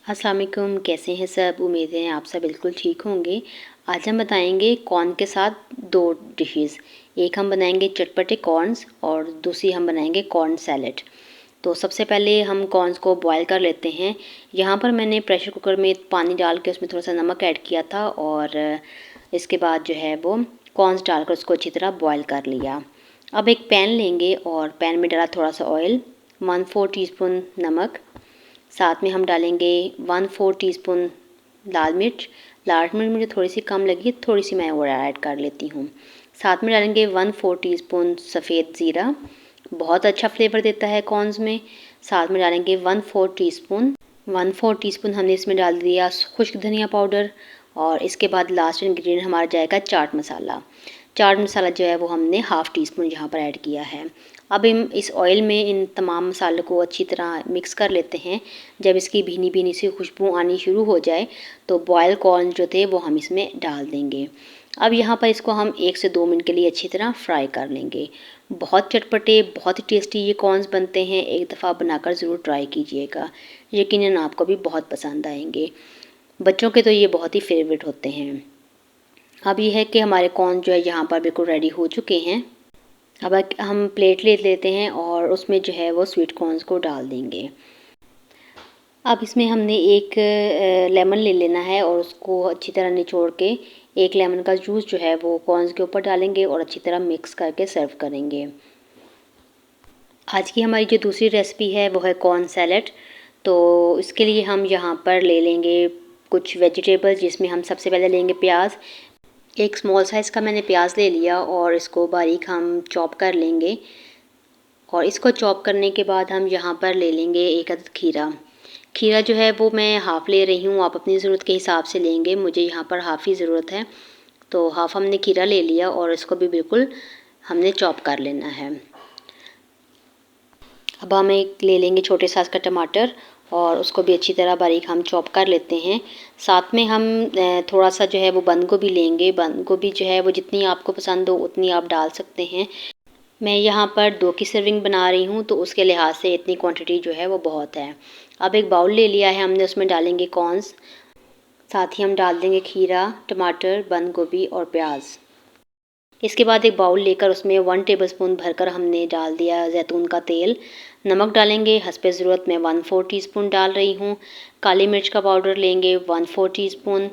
अस्सलाम वालेकुम, कैसे हैं सब। उम्मीद है आप सब बिल्कुल ठीक होंगे। आज हम बताएंगे कॉर्न के साथ दो डिशेस। एक हम बनाएंगे चटपटे कॉर्न्स और दूसरी हम बनाएंगे कॉर्न सैलेड। तो सबसे पहले हम कॉर्न्स को बॉईल कर लेते हैं। यहाँ पर मैंने प्रेशर कुकर में पानी डाल के उसमें थोड़ा सा नमक ऐड किया था और इसके बाद जो है वो कॉर्न्स डालकर उसको अच्छी तरह बॉईल कर लिया। अब एक पैन लेंगे और पैन में डाला थोड़ा सा ऑयल, 1/4 टीस्पून नमक, साथ में हम डालेंगे 1/4 टीस्पून लाल मिर्च। लाल मिर्च मुझे थोड़ी सी कम लगी, थोड़ी सी मैं और ऐड कर लेती हूँ। साथ में डालेंगे 1/4 टीस्पून सफ़ेद ज़ीरा, बहुत अच्छा फ्लेवर देता है कॉर्न्स में। साथ में डालेंगे 1/4 टीस्पून हमने इसमें डाल दिया खुश्क धनिया पाउडर। और इसके बाद लास्ट इंग्रेडिएंट हमारा जाएगा चाट मसाला। चाट मसाला जो है वो हमने हाफ़ टी स्पून यहाँ पर ऐड किया है। अब हम इस ऑयल में इन तमाम मसालों को अच्छी तरह मिक्स कर लेते हैं। जब इसकी भीनी भीनी सी खुशबू आनी शुरू हो जाए तो बॉयल कॉर्न जो थे वो हम इसमें डाल देंगे। अब यहाँ पर इसको हम 1 से 2 मिनट के लिए अच्छी तरह फ्राई कर लेंगे। बहुत चटपटे, बहुत ही टेस्टी ये कॉर्न्स बनते हैं। एक दफ़ा बनाकर ज़रूर ट्राई कीजिएगा, यकीनन आपको भी बहुत पसंद आएंगे। बच्चों के तो ये बहुत ही फेवरेट होते हैं। अब ये है कि हमारे कॉर्न जो है यहाँ पर बिल्कुल रेडी हो चुके हैं। अब हम प्लेट ले लेते हैं और उसमें जो है वो स्वीट कॉर्न्स को डाल देंगे। अब इसमें हमने एक लेमन ले लेना है और उसको अच्छी तरह निचोड़ के एक लेमन का जूस जो है वो कॉर्न्स के ऊपर डालेंगे और अच्छी तरह मिक्स करके सर्व करेंगे। आज की हमारी जो दूसरी रेसिपी है वो है कॉर्न सैलेड। तो इसके लिए हम यहाँ पर ले लेंगे कुछ वेजिटेबल्स, जिसमें हम सबसे पहले लेंगे प्याज। एक स्मॉल साइज़ का मैंने प्याज ले लिया और इसको बारीक हम चॉप कर लेंगे। और इसको चॉप करने के बाद हम यहाँ पर ले लेंगे एक अदद खीरा। खीरा जो है वो मैं हाफ़ ले रही हूँ, आप अपनी ज़रूरत के हिसाब से लेंगे। मुझे यहाँ पर हाफ़ ही ज़रूरत है, तो हाफ़ हमने खीरा ले लिया और इसको भी बिल्कुल हमने चॉप कर लेना है। अब हम एक ले लेंगे छोटे साइज़ का टमाटर और उसको भी अच्छी तरह बारीक हम चॉप कर लेते हैं। साथ में हम थोड़ा सा जो है वो बंद गोभी लेंगे। बंद गोभी जो है वो जितनी आपको पसंद हो उतनी आप डाल सकते हैं। मैं यहाँ पर 2 की सर्विंग बना रही हूँ, तो उसके लिहाज से इतनी क्वांटिटी जो है वो बहुत है। अब एक बाउल ले लिया है हमने, उसमें डालेंगे कॉर्न्स, साथ ही हम डाल देंगे खीरा, टमाटर, बंद गोभी और प्याज। इसके बाद एक बाउल लेकर उसमें 1 टेबलस्पून भरकर हमने डाल दिया जैतून का तेल। नमक डालेंगे हस्बे ज़रूरत, मैं 1/4 टीस्पून डाल रही हूँ। काली मिर्च का पाउडर लेंगे 1/4 टीस्पून।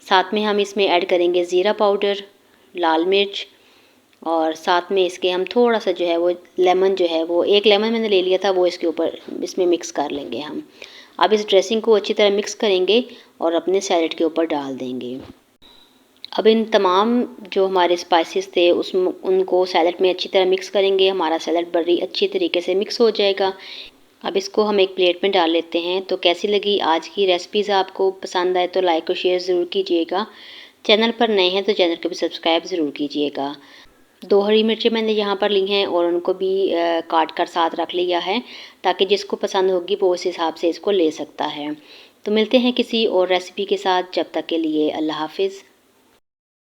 साथ में हम इसमें ऐड करेंगे ज़ीरा पाउडर, लाल मिर्च और साथ में इसके हम थोड़ा सा जो है वो लेमन जो है वो एक लेमन मैंने ले लिया था, वो इसके ऊपर इसमें मिक्स कर लेंगे हम। अब इस ड्रेसिंग को अच्छी तरह मिक्स करेंगे और अपने सैलेड के ऊपर डाल देंगे। अब इन तमाम जो हमारे स्पाइसेस थे उनको सैलेड में अच्छी तरह मिक्स करेंगे। हमारा सैलेड बड़ी अच्छी तरीके से मिक्स हो जाएगा। अब इसको हम एक प्लेट में डाल लेते हैं। तो कैसी लगी आज की रेसिपीज़, आपको पसंद आए तो लाइक और शेयर ज़रूर कीजिएगा। चैनल पर नए हैं तो चैनल को भी सब्सक्राइब ज़रूर कीजिएगा। 2 हरी मिर्चें मैंने यहाँ पर ली हैं और उनको भी काट कर साथ रख लिया है, ताकि जिसको पसंद होगी वो उस हिसाब से इसको ले सकता है। तो मिलते हैं किसी और रेसिपी के साथ, जब तक के लिए अल्लाह हाफिज़।